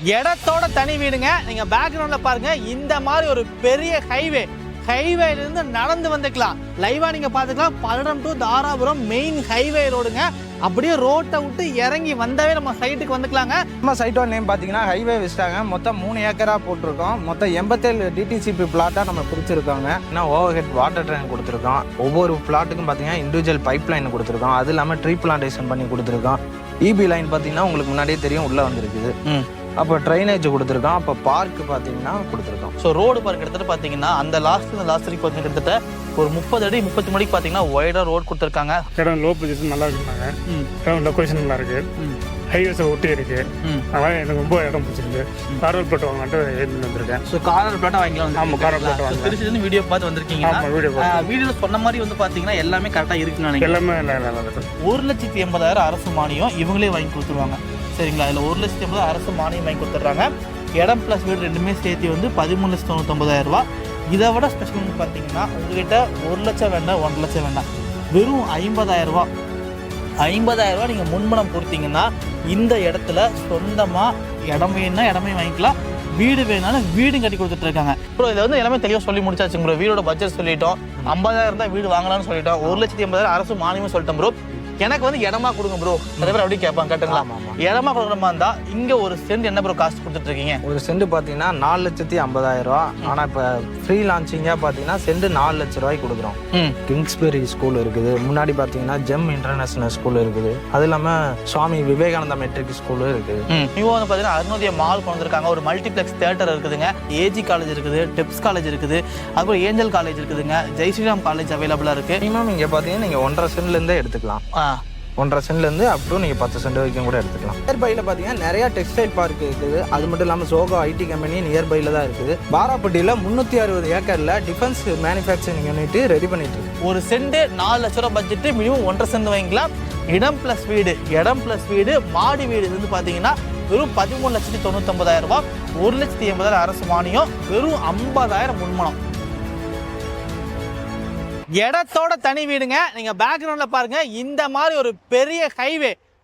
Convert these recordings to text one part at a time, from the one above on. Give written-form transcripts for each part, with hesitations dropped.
இடத்தோட தனி வீடுங்க. நீங்க பேக்ரவுண்ட்ல பாருங்க, இந்த மாதிரி ஒரு பெரிய ஹைவேல இருந்து நடந்து வந்துக்கலாம். லைவா நீங்க பாத்துக்கலாம். Palladam to Dharapuram main highway ரோடுங்க. அப்படியே ரோட்டை விட்டு இறங்கி வந்தாவே நம்ம சைட்டுக்கு வந்துக்கலாங்க. நம்ம சைட்டோட நேம் பார்த்தீங்கன்னா ஹைவே விஸ்டாங்க. மொத்தம் 3 ஏக்கராக போட்டிருக்கோம். மொத்தம் 87 டிடிசிபி பிளாட்டாக நம்ம பிடிச்சிருக்கோங்க. இன்னும் ஓவர் ஹெட் வாட்டர் ட்ரெயின் கொடுத்துருக்கோம். ஒவ்வொரு பிளாட்டுக்கும் பார்த்தீங்கன்னா இண்டிவிஜுவல் பைப் லைன் கொடுத்துருக்கோம். அது இல்லாமல் ட்ரீ பிளான்டேஷன் பண்ணி கொடுத்துருக்கோம். இபி லைன் பார்த்தீங்கன்னா உங்களுக்கு முன்னாடியே தெரியும் உள்ளே வந்துருக்குது. அப்போ ட்ரைனேஜ் கொடுத்துருக்கோம். அப்போ பார்க் பார்த்தீங்கன்னா கொடுத்துருக்கோம். ஸோ ரோடு பார்க்க கிட்டத்தட்ட பார்த்தீங்கன்னா அந்த லாஸ்ட் வரைக்கும் பார்த்தீங்கன்னா கிட்டத்தட்ட ஒரு 30 அடி 30 மணிக்கு பார்த்தீங்கன்னா ஒய்டாக ரோடு கொடுத்துருக்காங்க. இடம் லோ பொசிஷன் நல்லா இருக்குனாங்க. இடம் லொக்கேஷன் நல்லா இருக்கு. ஹைவேஸை ஒட்டி இருக்கு. அதனால எனக்கு ரொம்ப இடம் பிடிச்சிருக்கு. கார்வர் பிளாட் வாங்கிட்டு ஏறி வந்திருக்கேன். ஸோ கார்வர் பிளாட்டாக வாங்கிக்கலாம். ஆமாம், கார்வர் பிளாட் வாங்க. திருச்சிலேருந்து வீடியோ பார்த்து வந்திருக்கீங்க. ஆமாம், வீடியோவில் சொன்ன மாதிரி வந்து பார்த்தீங்கன்னா எல்லாமே கரெக்டாக இருக்குன்னு நினைக்கிறேன். எல்லாமே நல்லா இருக்கு. 1,80,000 அரசு மானியம் இவங்களே வாங்கி கொடுத்துருவாங்க. சரிங்களா? இதில் 1,80,000 அரசு மானியம் வாங்கி கொடுத்துட்றாங்க. இடம் ப்ளஸ் வீடு ரெண்டுமே சேர்த்து வந்து 13,99,000 ரூபா. இதை விட ஸ்பெஷல் வந்து பார்த்தீங்கன்னா உங்ககிட்ட 1 லட்சம் வேண்டாம், 1.5 லட்சம் வேண்டாம், வெறும் 50,000 ரூபா. 50,000 ரூபா நீங்கள் முன்பணம் கொடுத்தீங்கன்னா இந்த இடத்துல சொந்தமாக இடம் வேணும்னா இடமே வாங்கிக்கலாம், வீடு வேணாலும் வீடும் கட்டி கொடுத்துட்டு இருக்காங்க. ப்ரோ இதை வந்து எல்லாமே தெளிவாக சொல்லி முடிச்சாச்சு ப்ரோ. வீடோட பட்ஜெட் சொல்லிட்டோம். 50,000 தான் வீடு வாங்கலாம்னு சொல்லிட்டோம். 1,80,000 அரசு மானியமும் சொல்லிட்டோம் ப்ரோ. எனக்கு வந்து இடமா கொடுங்க ப்ரோ. நிறைய பேர் அப்படி கேட்பாங்க. கட்டுங்களா? இடமா கொடுக்குற மாதிரி இருந்தா இங்க ஒரு சென்ட் என்ன ப்ரோ காஸ்ட் கொடுத்துட்டு இருக்கீங்க? ஒரு சென்ட் பார்த்தீங்கன்னா 4,50,000 ரூபா. ஆனால் இப்போ ஃப்ரீ லான்ச்சிங்காக பார்த்தீங்கன்னா சென்ட் 4 லட்ச ரூபாய்க்கு கொடுக்குறோம். கிங்ஸ்பெரி ஸ்கூல் இருக்குது. முன்னாடி பார்த்தீங்கன்னா ஜெம் இன்டர்நேஷனல் ஸ்கூல் இருக்குது. அது இல்லாமல் சுவாமி விவேகானந்தா மெட்ரிக் ஸ்கூலும் இருக்குது. இப்போ வந்து பார்த்தீங்கன்னா அருணோதய மால் கொண்டு வந்திருக்காங்க. ஒரு மல்டிப்ளெக்ஸ் தியேட்டர் இருக்குதுங்க. ஏஜி காலேஜ் இருக்குது, டெப்ஸ் காலேஜ் இருக்குது, அதுக்கப்புறம் ஏஞ்சல் காலேஜ் இருக்குதுங்க, ஜெய் ஸ்ரீராம் காலேஜ் அவைலபிளா இருக்கு. மினிமம் இங்கே பார்த்தீங்கன்னா நீங்கள் 1.5 சென்ட்லேருந்தே எடுத்துக்கலாம். 1.5 சென்ட்லேருந்து அப் டு நீங்கள் 10 சென்ட் வரைக்கும் கூட எடுத்துக்கலாம். நியர்பையில் பார்த்தீங்கன்னா நிறையா டெக்ஸ்டைல் பார்க் இருக்குது. அது மட்டும் இல்லாமல் சோகோ ஐடி கம்பெனி நியர்பையில் தான் இருக்குது. பாராப்பட்டியில் 360 ஏக்கரில் டிஃபென்ஸ் மேனுஃபேக்சரிங் யூனிட் ரெடி பண்ணிட்டு இருக்கு. ஒரு சென்ட் 4 லட்ச ரூபா பட்ஜெட், மினிமம் 1.5 சென்ட் வாங்கிக்கலாம். இடம் பிளஸ் வீடு மாடி வீடு வந்து பார்த்தீங்கன்னா வெறும் 13,99,000 ரூபா. 1,80,000 அரசு மானியம், வெறும் 50,000 முன்மணம். இடத்தோட தனி வீடுங்க. நீங்க பேக்ரவுண்ட்ல பாருங்க, இந்த மாதிரி ஒரு பெரிய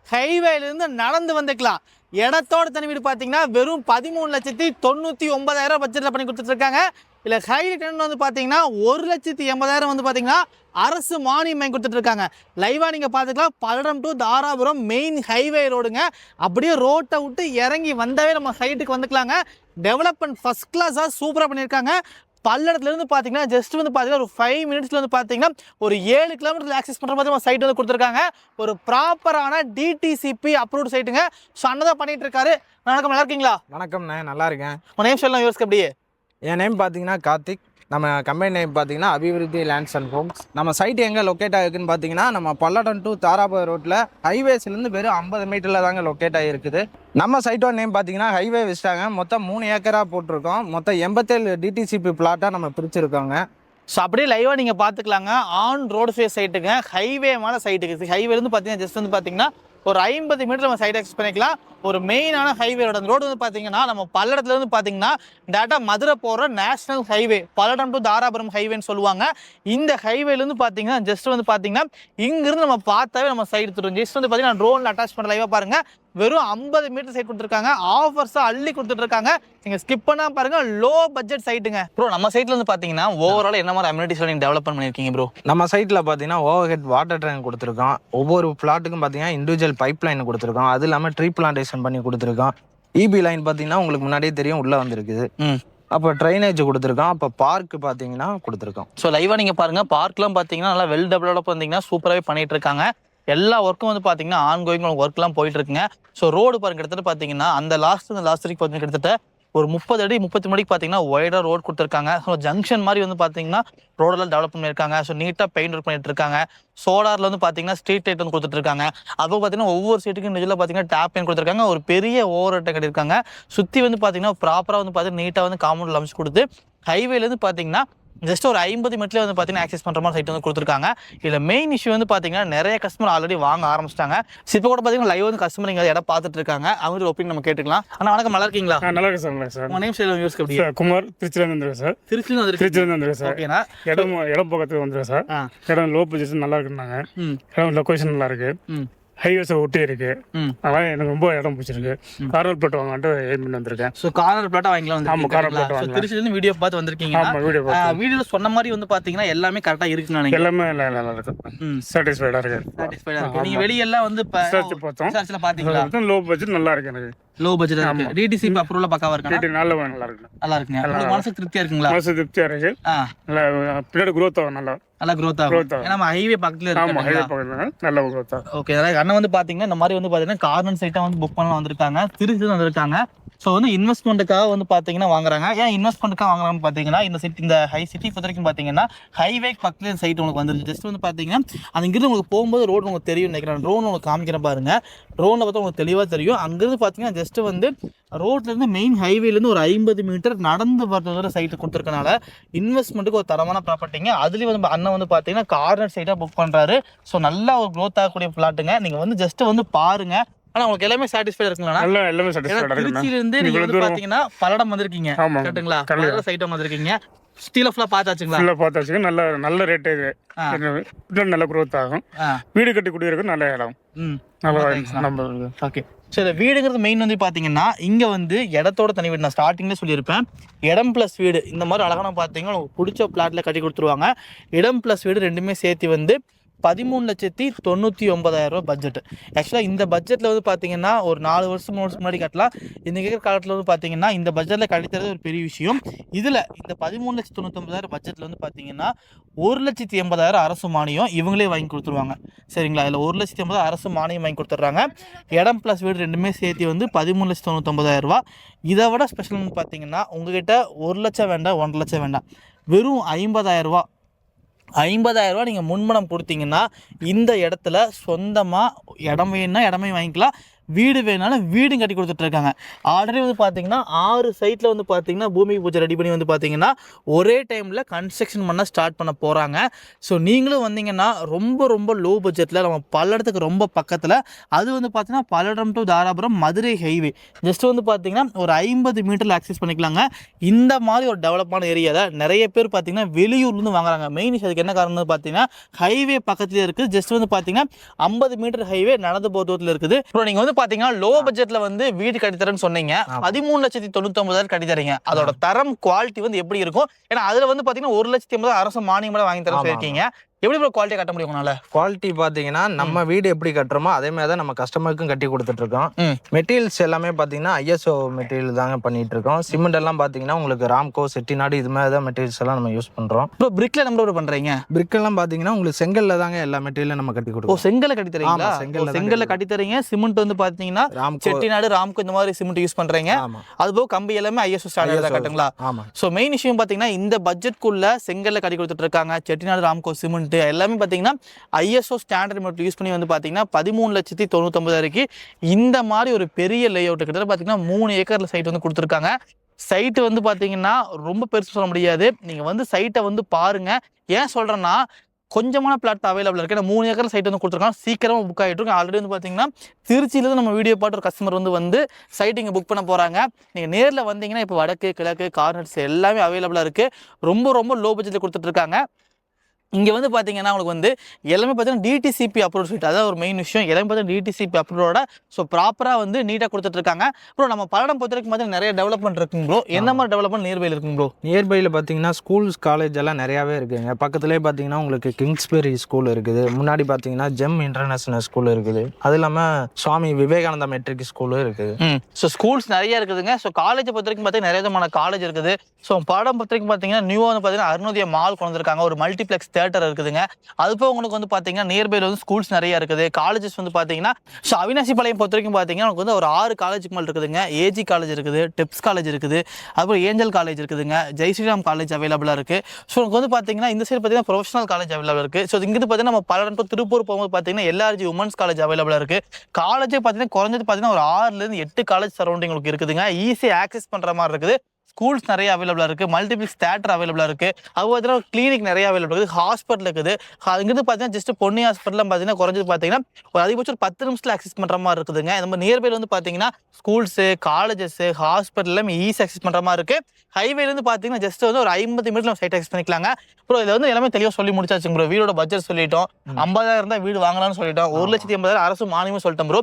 ஹைவேல இருந்து நடந்து வந்துக்கலாம். இடத்தோட தனி வீடு பார்த்தீங்கன்னா வெறும் 13,99,000 பட்ஜெட்ல பண்ணி கொடுத்துட்டு இருக்காங்க. இல்லை ஹைலைட் வந்து பார்த்தீங்கன்னா 1,80,000 வந்து பார்த்தீங்கன்னா அரசு மானியம் வாங்கி கொடுத்துட்டு இருக்காங்க. லைவா நீங்க பார்த்துக்கலாம். Palladam to Dharapuram main highway ரோடுங்க. அப்படியே ரோட்டை விட்டு இறங்கி வந்தாவே நம்ம சைட்டுக்கு வந்துக்கலாங்க. டெவலப்மெண்ட் ஃபர்ஸ்ட் கிளாஸாக சூப்பராக பண்ணியிருக்காங்க. பல்லடத்துலேருந்து பார்த்தீங்கன்னா ஜஸ்ட் வந்து பார்த்தீங்கன்னா ஒரு 5 மினிட்ஸில் வந்து பார்த்தீங்கன்னா ஒரு 7 கிலோமீட்டர் ஆக்சஸ் பண்ணுற மாதிரி நம்ம சைட் வந்து கொடுத்துருக்காங்க. ஒரு ப்ராப்பரான டிடிசிபி அப்ரூவ்ட் சைட்டுங்க. ஸோ அண்ணதான் பண்ணிட்டு இருக்காரு. வணக்கம், நல்லா இருக்கீங்களா? வணக்கம்ண்ணே, நல்லா இருக்கேன். உங்கள் நேம் சொல்லலாம் யோசிக்க அப்படியே. என் நேம் பார்த்தீங்கன்னா கார்த்திக். நம்ம கம்பெனி நேம் பார்த்தீங்கன்னா அபிவிருத்தி லேண்ட்ஸ் அண்ட் ஹோம்ஸ். நம்ம சைட் எங்கே லொக்கேட் ஆகிருக்குன்னு பார்த்தீங்கன்னா நம்ம பல்லடம் டு தாராபுரம் ரோட்டில் ஹைவேஸ்லேருந்து வெறும் 50 மீட்டரில் தாங்க லொக்கேட் ஆகிருக்குது. நம்ம சைட்டோட நேம் பார்த்தீங்கன்னா ஹைவே விஸ்டாங்க. மொத்தம் 3 ஏக்கராக போட்டிருக்கோம். மொத்தம் 87 டிடிசிபி பிளாட்டாக நம்ம பிரிச்சிருக்கோங்க. ஸோ அப்படியே லைவாக நீங்கள் பார்த்துக்கலாங்க. ஆன் ரோடு ஃபேஸ் சைட்டுங்க. ஹைவே மேலே சைட்டுக்கு ஹைவேலேருந்து பார்த்தீங்கன்னா ஜஸ்ட் வந்து பார்த்தீங்கன்னா ஒரு 50 மீட்டர் நம்ம சைட் ஆக்சஸ் பண்ணிக்கலாம். ஒரு மெயினான ஹைவேயோட அந்த ரோடு வந்து பார்த்தீங்கன்னா நம்ம பல்லடத்துலேருந்து பார்த்தீங்கன்னா டேட்டா மதுரை போகிற national highway, Palladam to Dharapuram ஹைவேன்னு சொல்லுவாங்க. இந்த ஹைவேலேருந்து பார்த்தீங்கன்னா ஜஸ்ட் வந்து பார்த்தீங்கன்னா இங்கிருந்து நம்ம பார்த்தாவே நம்ம சைடு தரும். ஜஸ்ட் வந்து பார்த்தீங்கன்னா ட்ரோனில் அட்டாச் பண்ண லைவாக பாருங்கள். வெறும் 50 மீட்டர் சைட் கொடுத்துருக்காங்க. ஆஃபர்ஸாக அள்ளி கொடுத்துட்டு இருக்காங்க. நீங்கள் ஸ்கிப் பண்ணால் பாருங்க. லோ பட்ஜெட் சைட்டுங்க ப்ரோ. நம்ம சைட்ல வந்து பார்த்தீங்கன்னா ஓவரால் என்ன மாதிரி அம்யூனிட்டிஸ் நீங்கள் டெவலப் பண்ணியிருக்கீங்க ப்ரோ? நம்ம சைட்டில் பார்த்தீங்கன்னா ஓவர் ஹெட் வாட்டர் ட்ரெயின் கொடுத்துருக்கோம். ஒவ்வொரு பிளாட்டுக்கும் பார்த்தீங்கன்னா இண்டிவிஜுவல் பைப் லைன் கொடுத்துருக்கோம். அது இல்லாமல் ட்ரீ பிளான்டேஷன் பண்ணி கொடுத்துருக்கோம். இபி லைன் பார்த்தீங்கன்னா உங்களுக்கு முன்னாடியே தெரியும் உள்ளே வந்துருக்குது. அப்போ ட்ரைனேஜ் கொடுத்துருக்கோம். அப்போ பார்க் பார்த்தீங்கன்னா கொடுத்துருக்கோம். ஸோ லைவாக நீங்கள் பாருங்கள். பார்க்லாம் பார்த்தீங்கன்னா நல்லா வெல் டெவலப் வந்தீங்கன்னா சூப்பராகவே பண்ணிட்டு இருக்காங்க. எல்லா ஒர்க்கும் வந்து பார்த்தீங்கன்னா ஆன்கோயிங் ஒர்க்லாம் போயிட்டு இருக்குங்க. ஸோ ரோடு பாருங்க கிட்டத்தட்ட பார்த்தீங்கன்னா அந்த லாஸ்ட் வரைக்கும் பார்த்தீங்கன்னா கிட்டத்தட்ட ஒரு 30 அடி 30 மணிக்கு பார்த்தீங்கன்னா ஒய்டாக ரோடு கொடுத்துருக்காங்க. ஸோ ஜங்ஷன் மாதிரி வந்து பார்த்தீங்கன்னா ரோடெல்லாம் டெவலப் பண்ணியிருக்காங்க. ஸோ நீட்டாக பெயிண்ட் ஒர்க் பண்ணிட்டு இருக்காங்க. சோலாரில் வந்து பார்த்தீங்கன்னா ஸ்ட்ரீட் லைட் வந்து கொடுத்துட்டு இருக்காங்க. அப்போ பார்த்தீங்கன்னா ஒவ்வொரு சீட்டுக்கும் நிஜத்தில் பார்த்தீங்கன்னா டேப் லைன் கொடுத்துருக்காங்க. ஒரு பெரிய ஓவர் ஹெட்டை கட்டியிருக்காங்க. சுற்றி வந்து பார்த்தீங்கன்னா ப்ராப்பராக வந்து பார்த்தீங்கன்னா நீட்டாக வந்து காம்பவுண்ட் அமைச்சு கொடுத்து ஹைவேலேருந்து பார்த்தீங்கன்னா ஜஸ்ட் ஒரு 50 மீட்டர்ல வந்து பார்த்தீங்கன்னா ஆக்சஸ் பண்ணுற மாதிரி சைட் வந்து கொடுத்துருக்காங்க. இதில் மெயின் இஷ்யூ வந்து பார்த்தீங்கன்னா நிறைய கஸ்டமர் ஆல்ரெடி வாங்க ஆரம்பிச்சிட்டாங்க. இப்போ கூட பார்த்தீங்கன்னா லைவ் வந்து கஸ்டமர் இங்கே இடம் பார்த்துட்டு இருக்காங்க. அவங்க ஒப்பீனியன் நம்ம கேட்டுக்கலாம். ஆனால் வணக்கம், நல்லா இருக்கீங்களா? நல்லா இருக்கு சார். சார் உங்கள் நேம் சொல்லலாம் யோசிக்க அப்படியே. குமார், திருச்சியிலேருந்து வந்துருக்கேன் சார். திருச்சியிலேருந்து வந்துருக்கேன் சார். ஓகேண்ணா. இடம் பக்கத்துக்கு வந்துருக்கேன் சார். இடம் லோ பொசிஷன் நல்லா இருக்குனாங்க. இடம் லொக்கேஷன் நல்லா இருக்கு. ஹைவேஸை ஒட்டி இருக்கு. ம். அதனால எனக்கு ரொம்ப இடம் பிடிச்சிருக்கு. கார்னர் பிளாட் வாங்கலான்ட்டு எய்ம் பண்ணி வந்திருக்கேன். ஸோ கார்னர் பிளாட்டா வாங்கலாம் ஆமா, கார்னர் பிளாட் வாங்கலாம். திருச்சியிலேருந்து வீடியோ பார்த்து வந்திருக்கீங்க. ஆமா, வீடியோ வீடியோல சொன்ன மாதிரி வந்து பாத்தீங்கன்னா எல்லாமே கரெக்டா இருக்குன்னு நினைக்கிறேன். எல்லாமே நல்லா இருக்கு. சாட்டிஸ்ஃபைடா இருக்கு. சாட்டிஸ்ஃபைடா இருக்கு. நீங்க வெளியெல்லாம் வந்து Search பார்த்தோம். சர்ச்ல பாத்தீங்களா? லோ பட்ஜெட் நல்லா இருக்கு எனக்கு. லோ பட்ஜெட் இருக்கு. டிடிசிபி அப்ரூவல் பக்காவா இருக்கா? நல்லா இருக்கு. நல்லா இருக்குங்க. உங்களுக்கு மனசுக்கு திருப்தியா இருக்குங்களா? மனசு திருப்தியா இருக்கு. நல்லா பின்னாடி growth ஆகும். நல்லா growth ஆகும். ஏன்னா நம்ம ஹைவே பக்கத்துல ஆமா, ஹைவே இருக்கு. பக்கத்துல நல்ல growth ஆகும். ஓகே, அதாவது அண்ணன் வந்து பாத்தீங்கன்னா இந்த மாதிரி வந்து பாத்தீங்கன்னா கார்னர் சைட்டா வந்து புக் பண்ணலாம் வந்திருக்காங்க. திருச்சி வந்திருக்காங்க. ஸோ வந்து இன்வெஸ்ட்மெண்ட்டுக்காக வந்து பார்த்தீங்கன்னா வாங்குறாங்க. ஏன் இன்வெஸ்ட்மெண்ட்டுக்காக வாங்குறாங்கன்னு பார்த்தீங்கன்னா இந்த ஹை சிட்டி பொறுத்த வரைக்கும் பார்த்தீங்கன்னா ஹைவே பக்கத்துல சைட் உங்களுக்கு வந்துருச்சு. ஜஸ்ட் வந்து பார்த்தீங்கன்னா அது இங்கிருந்து உங்களுக்கு போகும்போது ரோடு உங்களுக்கு தெரியும் நினைக்கிறேன். ட்ரோன் உங்களுக்கு காமிக்கிறேன் பாருங்க. ட்ரோனில் பார்த்தா உங்களுக்கு தெளிவாக தெரியும். அங்கிருந்து பார்த்தீங்கன்னா ஜஸ்ட் வந்து ரோட்லேருந்து மெயின் ஹைவேலேருந்து ஒரு 50 மீட்டர் நடந்து வர சைட்டு கொடுத்துருக்கனால இன்வெஸ்ட்மெண்ட்டுக்கு ஒரு தரமான ப்ராப்பர்ட்டிங்க. அதுலேயும் வந்து அண்ணன் வந்து பார்த்தீங்கன்னா கார்னர் சைட்டாக புக் பண்ணுறாரு. ஸோ நல்லா ஒரு க்ரோத் ஆகக்கூடிய பிளாட்டுங்க. நீங்கள் வந்து ஜஸ்ட் வந்து பாருங்க. ஆனா உங்களுக்கு எல்லாமே சாட்டிஸ்ஃபைடா இருக்குங்களா? எல்லாமே சாட்டிஸ்ஃபைடா இருக்கு. திருச்சியில இருந்து நீங்க வந்து பாத்தீங்கன்னா பல்லடம் வந்திருக்கீங்க. கரெக்ட்டுங்களா? பல்லடம் சைட் வந்திருக்கீங்க. ஸ்டீல் ஆஃப்ல பார்த்தாச்சுங்களா? ஸ்டீல் பார்த்தாச்சு. நல்ல ரேட் இது. நல்ல growth ஆகும். வீடு கட்டி குடியிருக்கு நல்ல இடம். ஓகே. சரி, வீடுங்கிறது மெயின் வந்து பாத்தீங்கன்னா இங்க வந்து இடத்தோட தனி வீடு. நான் ஸ்டார்டிங்ல சொல்லியிருப்பேன், இடம் பிளஸ் வீடு இந்த மாதிரி அழகான பாத்தீங்கன்னா உங்களுக்கு பிடிச்ச பிளாட்ல கட்டி கொடுத்துருவாங்க. இடம் பிளஸ் வீடு ரெண்டுமே சேர்த்து வந்து 13,99,000 பட்ஜெட். ஆக்சுவலாக இந்த பட்ஜெட்டில் வந்து பார்த்தீங்கன்னா ஒரு 4 வருஷம் முன்னாடி கட்டலாம். இந்த கேட்குற காலத்தில் வந்து பார்த்தீங்கன்னா இந்த பட்ஜெட்டில் கட்டித்தரது ஒரு பெரிய விஷயம். இதில் இந்த 13,99,000 பட்ஜெட்டில் வந்து பார்த்தீங்கன்னா 1,80,000 அரசு மானியம் இவங்களே வாங்கி கொடுத்துருவாங்க. சரிங்களா? இதில் 1,80,000 அரசு மானியம் வாங்கி கொடுத்துட்றாங்க. இடம் ப்ளஸ் வீடு ரெண்டுமே சேர்த்து வந்து 13,99,000 ரூபா. இதை விட ஸ்பெஷல்னு பார்த்தீங்கன்னா உங்ககிட்ட 1 லட்சம் வேண்டாம், 1.5 லட்சம் வேண்டாம், வெறும் 50,000 ரூபா 50,000 ரூபா நீங்கள் முன்பணம் கொடுத்தீங்கன்னா இந்த இடத்துல சொந்தமாக இடம் வேணும்னா இடமே வாங்கிக்கலாம், வீடு வேணாலும் வீடும் கட்டி கொடுத்துட்டு இருக்காங்க. ஆல்ரெடி வந்து பார்த்தீங்கன்னா 6 சைட்டில் வந்து பார்த்தீங்கன்னா பூமி பூஜை ரெடி பண்ணி வந்து பார்த்தீங்கன்னா ஒரே டைமில் கன்ஸ்ட்ரக்ஷன் பண்ண ஸ்டார்ட் பண்ண போகிறாங்க. ஸோ நீங்களும் வந்தீங்கன்னா ரொம்ப ரொம்ப லோ பட்ஜெட்டில் நம்ம பல்லடத்துக்கு ரொம்ப பக்கத்தில், அது வந்து பார்த்தீங்கன்னா Palladam to Dharapuram Madurai highway just வந்து பார்த்தீங்கன்னா ஒரு 50 மீட்டரில் ஆக்சஸ் பண்ணிக்கலாங்க. இந்த மாதிரி ஒரு டெவலப்பான ஏரியாவில் நிறைய பேர் பார்த்தீங்கன்னா வெளியூர்லேருந்து வாங்குறாங்க. மெயின் அதுக்கு என்ன காரணம்னு பார்த்தீங்கன்னா ஹைவே பக்கத்துலேயே இருக்குது. ஜஸ்ட் வந்து பார்த்தீங்கன்னா 50 மீட்டர் ஹைவே நடந்து போகிறதுல இருக்குது. அப்புறம் நீங்கள் வந்து பாத்தீங்கன்னா லோ பட்ஜெட்ல வந்து வீடு கட்டித்தரேன்னு சொன்னீங்க. 13,99,000 கட்டித்தரீங்க. அதோட தரம் குவாலிட்டி வந்து எப்படி இருக்கும்? ஏன்னா அதுல வந்து பாத்தீங்கன்னா 1,80,000 அரசு மானியம் வாங்கி தர சொல்லிருக்கீங்க. எப்படி ப்ரோ குவாலிட்டி கட்ட முடியும் உங்களால? குவாலிட்டி பாத்தீங்கன்னா நம்ம வீடு எப்படி கட்டுறோமோ அதே மாதிரி தான் நம்ம கஸ்டமருக்கும் கட்டி கொடுத்துட்டு இருக்கோம். மெட்டீரியல்ஸ் எல்லாமே பாத்தீங்கன்னா ISO மெட்டீரியல் தாங்க பண்ணிட்டு இருக்கோம். சிமெண்ட் எல்லாம் பாத்தீங்கன்னா உங்களுக்கு ராம்கோ, செட்டிநாடு இது மாதிரி தான் மெட்டீரியல்ஸ் எல்லாம் நம்ம யூஸ் பண்றோம். ப்ரோ பிரிக்ல நம்ம பண்றீங்க? பிரிக் எல்லாம் பாத்தீங்கன்னா உங்களுக்கு செங்கல்ல தாங்க எல்லா மெட்டீரியலும் நம்ம கட்டி கொடுப்போம். செங்கல்ல கட்டி தரீங்களா? செங்கல்ல கட்டி தரீங்க. சிமெண்ட் வந்து பாத்தீங்கன்னா செட்டிநாடு, ராம்கோ இந்த மாதிரி சிமெண்ட் யூஸ் பண்றீங்க. அதுபோக கம்பி எல்லாமே ISO ஸ்டாண்டர்ட் தான் கட்டுங்களா? சோ மெயின் விஷயம் பாத்தீங்கன்னா இந்த பட்ஜெட்குள்ள செங்கல்ல கட்டி கொடுத்துட்டு இருக்காங்க. செட்டிநாடு, ராம்கோ சிமெண்ட் எல்லாமே பாத்தீங்கன்னா ISO ஸ்டாண்டர்ட் மெட்டீரியல் யூஸ் பண்ணி வந்து பாத்தீங்கன்னா 13,99,000 இந்த மாதிரி ஒரு பெரிய லே அவுட் கிட்ட பாத்தீங்கன்னா 3 ஏக்கர்ல சைட் வந்து கொடுத்துருக்காங்க. சைட் வந்து பாத்தீங்கன்னா ரொம்ப பெருசு சொல்ல முடியாது. நீங்க வந்து சைட்டை வந்து பாருங்க. ஏன் சொல்றேன்னா கொஞ்சமான பிளாட் அவைலபிள் இருக்கு. 3 ஏக்கர் சைட் வந்து கொடுத்துருக்காங்க. சீக்கிரமா புக் ஆகிட்டு இருக்கு. ஆல்ரெடி வந்து பாத்தீங்கன்னா திருச்சியில நம்ம வீடியோ பார்த்து ஒரு கஸ்டமர் வந்து சைட் இங்க புக் பண்ண போறாங்க. நீங்க நேர்ல வந்தீங்கன்னா இப்போ வடக்கு, கிழக்கு, கார்னர்ஸ் எல்லாமே அவைலபிளா இருக்கு. ரொம்ப ரொம்ப லோ பட்ஜெட்ல கொடுத்துட்டு இருக்காங்க. இங்கே வந்து பார்த்தீங்கன்னா உங்களுக்கு வந்து எல்லாமே பார்த்தீங்கன்னா DTCP அப்ரூவ் சீட், அதாவது ஒரு மெயின் விஷயம். எல்லாமே பார்த்தீங்கன்னா DTCP அப்ரூவோட ஸோ ப்ராப்பராக வந்து நீட்டாக கொடுத்துட்டு இருக்காங்க. ப்ரோ நம்ம பல்லடம் பொறுத்த வரைக்கும் பார்த்தீங்கன்னா நிறைய டெவலப்மெண்ட் இருக்குங்க ப்ரோ. எந்த மாதிரி டெவலப்மெண்ட் நியர்பையில் இருக்குங்க ப்ரோ? நியர்பையில் பார்த்தீங்கன்னா ஸ்கூல்ஸ், காலேஜ் எல்லாம் நிறையாவே இருக்குங்க. பக்கத்துலேயே பார்த்தீங்கன்னா உங்களுக்கு கிங்ஸ்பெரி ஸ்கூல் இருக்குது. முன்னாடி பார்த்தீங்கன்னா ஜெம் இன்டர்நேஷனல் ஸ்கூல் இருக்குது. அது இல்லாமல் சுவாமி விவேகானந்தா மெட்ரிக் ஸ்கூலும் இருக்குது. ஸோ ஸ்கூல்ஸ் நிறைய இருக்குதுங்க. ஸோ காலேஜை பொறுத்த வரைக்கும் பார்த்தீங்கன்னா நிறைய விதமான காலேஜ் இருக்குது. ஸோ பல்லடம் பொறுத்த வரைக்கும் பார்த்தீங்கன்னா நியூவாக வந்து பார்த்தீங்கன்னா அருணோதய மால் கொண்டு வந்திருக்காங்க. ஒரு மல்டிப்ளெக்ஸ் தியேட்டர் இருக்குதுங்க. அது போக உங்களுக்கு வந்து பாத்தீங்கன்னா நியர்பைல வந்து ஸ்கூல்ஸ் நிறைய இருக்குது. காலேஜஸ் வந்து பாத்தீங்கன்னா ஸோ அவினாசி பாளையம் பொறுத்த வரைக்கும் பாத்தீங்கன்னா உங்களுக்கு வந்து ஒரு 6 காலேஜுக்கு மேலே இருக்குதுங்க. AG காலேஜ் இருக்குது, டெப்ஸ் காலேஜ் இருக்குது, அதுக்கப்புறம் ஏஞ்சல் காலேஜ் இருக்குதுங்க, ஜெய் ஸ்ரீராம் காலேஜ் அவைலபிளா இருக்கு. ஸோ உங்களுக்கு வந்து பாத்தீங்கன்னா இந்த சைடு பாத்தீங்கன்னா ப்ரொஃபஷனல் காலேஜ் அவைலபிள் இருக்கு. ஸோ இங்கிட்டு பாத்தீங்கன்னா நம்ம பல்லடம் டு திருப்பூர் போகும்போது பாத்தீங்கன்னா LRG உமன்ஸ் காலேஜ் அவைலபிளா இருக்கு. காலேஜே பாத்தீங்கன்னா குறைஞ்சது பாத்தீங்கன்னா ஒரு 6 ல இருந்து 8 காலேஜ் சரௌண்டிங் உங்களுக்கு இருக்குதுங்க. ஈஸியாக ஆக்சஸ் பண்ற மாதிரி இருக்குது. ஸ்கூல்ஸ் நிறைய அவைலபிளாக இருக்குது, மல்டிபிள்ஸ் தேட்டர் அவைலபிளாக இருக்குது, அது பார்த்தீங்கன்னா கிளினிக் நிறைய அவைலபிள் இருக்குது, ஹாஸ்பிட்டல் இருக்குது. அங்கிருந்து பார்த்தீங்கன்னா ஜஸ்ட் பொன்னி ஹாஸ்பிட்டலில் பார்த்தீங்கன்னா குறைஞ்சது பார்த்தீங்கன்னா ஒரு அதிகபட்சம் ஒரு 10 நிமிஷத்தில் அக்சஸ் பண்ணுற மாதிரி இருக்குதுங்க. இந்த மாதிரி நியர்பைல வந்து பார்த்தீங்கன்னா ஸ்கூல்ஸு, காலேஜஸ்ஸு, ஹாஸ்பிட்டல் எல்லாமே ஈஸி அக்சஸ் பண்ணுற மாதிரி இருக்குது. ஹைவேலேருந்து பார்த்தீங்கன்னா ஜஸ்ட் வந்து ஒரு 50 மினிட்ல நம்ம சைட் அக்சஸ் பண்ணிக்கலாங்க. ப்ரோ இதில் வந்து எல்லாமே தெளிவாக சொல்லி முடிச்சாச்சுங்க ப்ரோ. வீடோட பட்ஜெட் சொல்லிட்டோம், 50,000 தான் வீடு வாங்கலாம்னு சொல்லிட்டோம், 1,80,000 அரசு மானியமும் சொல்லிட்டோம் ப்ரோ.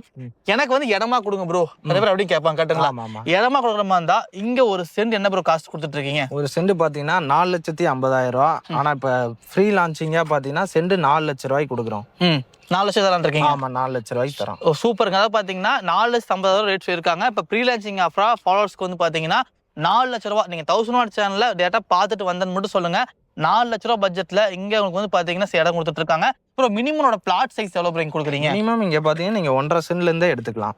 எனக்கு வந்து இடமா கொடுங்க ப்ரோ, நிறைய பேர் அப்படின்னு கேட்பாங்க கரெக்டுங்களா? இடமா கொடுக்குற மாதிரி இருந்தா இங்க ஒரு சென்ட் என்ன ப்ரோ காஸ்ட் கொடுத்துட்டு இருக்கீங்க? ஒரு சென்ட் பாத்தீங்கன்னா 4,50,000 ரூபா. ஆனா இப்ப ஃப்ரீ லான்ச்சிங்கா பாத்தீங்கன்னா சென்ட் 4 லட்சம் ரூபாய்க்கு கொடுக்குறோம். 4 லட்சம் தரான் இருக்கீங்க? ஆமா 4 லட்சம் ரூபாய்க்கு தரோம். சூப்பருங்க. அதாவது பாத்தீங்கன்னா 4,50,000 ரேட் சொல்லியிருக்காங்க. இப்ப ப்ரீ லான்ச்சிங் ஆஃபரா ஃபாலோவர்ஸ்க்கு வந்து பாத்தீங்கன்னா 4 லட்சம் ரூபா. நீங்க 1000 வாட் சேனல்ல டேட்டா பார்த்துட்டு வந்தேன்னு மட்டும் சொல்லுங்க. 4 லட்ச ரூபா பட்ஜெட்ல இங்க உங்களுக்கு வந்து பாத்தீங்கன்னா இடம் கொடுத்துட்டு இருக்காங்க. அப்புறம் மினிமமோட பிளாட் சைஸ் எவ்வளவு ப்ரோ கொடுக்குறீங்க? மினிமம் இங்க பாத்தீங்கன்னா நீங்க 1.5 சென்ட்ல இருந்தே எடுத்துக்கலாம்.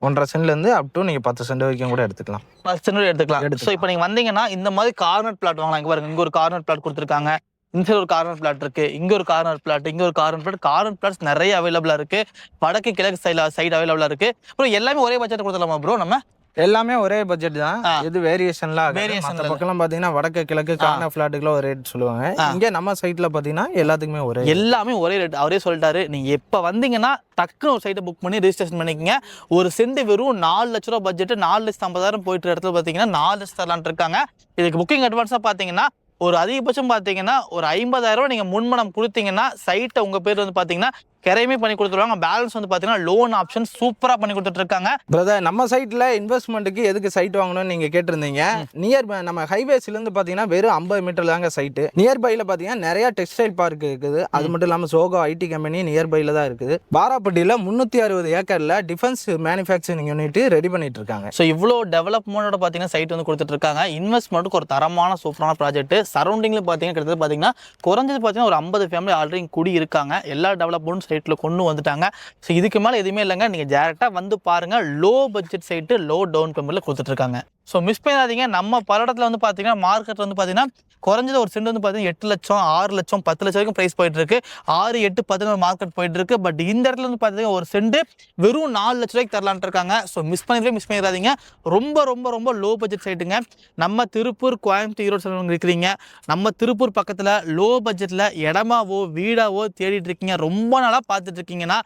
1.5 சென்ட்ல இருந்து அப் டு நீங்க 10 சென்ட் வரைக்கும் கூட எடுத்துக்கலாம். 10 சென்ட் எடுத்துக்கலாம். சோ இப்போ நீங்க வந்தீங்கன்னா இந்த மாதிரி கார்னர் பிளாட் வாங்கலாம். இங்க பாருங்க, இங்க ஒரு கார்னர் பிளாட் கொடுத்துருக்காங்க, இந்த ஒரு கார்னர் பிளாட் இருக்கு, இங்க ஒரு கார்னர் பிளாட், இங்க ஒரு கார்னர் பிளாட்ஸ் நிறைய அவைலபிளா இருக்கு. வடக்கு கிழக்கு சைடு அவைலபிளா இருக்கு. அப்புறம் எல்லாமே ஒரே பட்ஜெட் கொடுத்துடலாமா ப்ரோ? நம்ம எல்லாமே ஒரே பட்ஜெட் தான். இது வேரியேஷன்லாம் மத்த பக்கம் பாத்தீங்கன்னா வடக்கு கிழக்கு கார்னர் பிளாட்டுக்குள்ள ஒரு ரேட் சொல்லுவாங்க. இங்க நம்ம சைட்ல பாத்தீங்கன்னா எல்லாத்துக்குமே எல்லாமே ஒரே ரேட். அவரே சொல்லிட்டாரு, நீங்க எப்ப வந்தீங்கன்னா டக்குன்னு ஒரு சைட்டை புக் பண்ணி ரெஜிஸ்ட்ரேஷன் பண்ணிக்கங்க. ஒரு சென்ட் வெறும் 4 லட்ச ரூபா பட்ஜெட், 4,50,000 போயிட்டு இடத்துல பாத்தீங்கன்னா 4 லட்சம் தரலான் இருக்காங்க. இதுக்கு புக்கிங் அட்வான்ஸா பாத்தீங்கன்னா ஒரு அதிகபட்சம் பாத்தீங்கன்னா ஒரு 50,000 நீங்க முன்பணம் கொடுத்தீங்கன்னா சைட்டை உங்க பேர் வந்து பாத்தீங்கன்னா கரையுமே பண்ணி கொடுத்துருவாங்க. பேலன்ஸ் வந்து பாத்தீங்கன்னா லோன் ஆப்ஷன் சூப்பரா பண்ணி கொடுத்துட்டு இருக்காங்க. பிரதர் நம்ம சைட்ல இன்வெஸ்ட்மெண்ட்டுக்கு எதுக்கு சைட் வாங்கணும்னு நீங்க கேட்டிருந்தீங்க. நியர்பை நம்ம ஹைவேஸ்ல இருந்து பாத்தீங்கன்னா வெறும் 50 மீட்டர் தாங்க சைட்டு. நியர்பைல பாத்தீங்கன்னா நிறைய டெக்ஸ்டைல் பார்க் இருக்குது. அது மட்டும் இல்லாம சோகோ ஐடி கம்பெனி நியர்பைல தான் இருக்குது. பாராப்பட்டியில 360 ஏக்கர்ல டிஃபென்ஸ் மேனுஃபேக்சரிங் யூனிட் ரெடி பண்ணிட்டு இருக்காங்க. ஸோ இவ்வளோ டெவலப்மெண்டோட பாத்தீங்கன்னா சைட் வந்து கொடுத்துட்டு இருக்காங்க. இன்வெஸ்ட்மெண்ட்டுக்கு ஒரு தரமான சூப்பரான ப்ராஜெக்ட். சரௌண்டிங்ல பாத்தீங்கன்னா கிட்டத்தட்ட பாத்தீங்கன்னா குறைஞ்சது பாத்தீங்கன்னா ஒரு 50 ஃபேமிலி ஆல்ரெடி குடி இருக்காங்க. எல்லா டெவலப்மெண்ட் சைட்ல கொண்டு வந்துட்டாங்க. ஸோ இதுக்கு மேலே எதுவுமே இல்லைங்க. நீங்கள் டேரெக்டாக வந்து பாருங்க. Low budget site, low down பேமெண்ட்ல கொடுத்துட்டு இருக்காங்க. ஸோ மிஸ் பண்ணாதீங்க. நம்ம பல்லடத்தில் வந்து பார்த்தீங்கன்னா மார்க்கெட் வந்து பார்த்தீங்கன்னா குறைஞ்சது ஒரு சென்ட் வந்து பார்த்தீங்கன்னா 8 லட்சம் 6 லட்சம் 10 லட்சம் வரைக்கும் ப்ரைஸ் போயிட்டு இருக்கு. 6, 8, 11 மார்க்கெட் போயிட்டு இருக்கு. பட் இந்த இடத்துல வந்து பார்த்தீங்கன்னா ஒரு சென்ட் வெறும் 4 லட்ச ரூபாய்க்கு தரலான்ட்டு இருக்காங்க. ஸோ மிஸ் பண்ணிடாதீங்க. ரொம்ப ரொம்ப ரொம்ப லோ பட்ஜெட் சைட்டுங்க. நம்ம திருப்பூர், கோயம்புத்தூர், ஈரோடு இருக்கிறீங்க. நம்ம திருப்பூர் பக்கத்தில் லோ பட்ஜெட்டில் இடமாவோ வீடாவோ தேடிட்டு இருக்கீங்க, ரொம்ப நாளாக பார்த்துட்டு இருக்கீங்கன்னா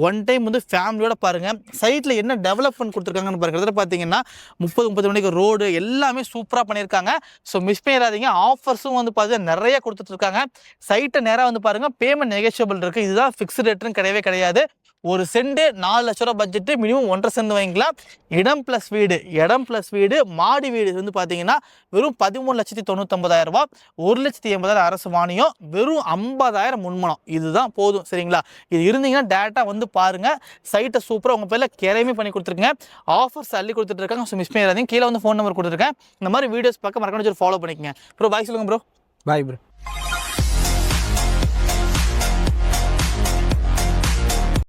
ஒன் டைம் வந்து ஃபேமிலியோட பாருங்க. சைட்டில் என்ன டெவலப்மெண்ட் கொடுத்துருக்காங்கன்னு பாருங்க. பார்த்தீங்கன்னா 30 மணிக்கு ரோடு எல்லாமே சூப்பராக பண்ணியிருக்காங்க. ஸோ மிஸ் பண்ணிடாதீங்க. ஆஃபர்ஸும் வந்து பார்த்தீங்கன்னா நிறைய கொடுத்துட்டு இருக்காங்க. சைட்டை நேராக வந்து பாருங்க. பேமெண்ட் நெகோஷியபிள் இருக்கு. இதுதான் ஃபிக்ஸ்டு ரேட்டுன்னு கிடையவே கிடையாது. ஒரு சென்ட் 4 லட்ச ரூபா பட்ஜெட், மினிமம் 1.5 சென்ட் வாங்கிக்கலாம். இடம் பிளஸ் வீடு மாடி வீடு வந்து பார்த்தீங்கன்னா வெறும் 13,99,000 ரூபா, 1,80,000 அரசு மானியம், வெறும் 50,000 முன்மணம். இதுதான் போதும். சரிங்களா? இது இருந்தீங்கன்னா டேட்டா வந்து பாருங்க. சைட்டை சூப்பராக உங்கள் பேரில் கிரையுமே பண்ணி கொடுத்துருக்கேன். ஆஃபர்ஸ் அள்ளி கொடுத்துட்டு இருக்காங்க. ஸோ மிஸ் பண்ணிடாதீங்க. கீழே வந்து ஃபோன் நம்பர் கொடுத்துருக்கேன். இந்த மாதிரி வீடியோஸ் பார்க்க மறக்காம ஃபாலோ பண்ணிக்கங்க. ப்ரோ பாய் சொல்லுங்க ப்ரோ. Bye bro.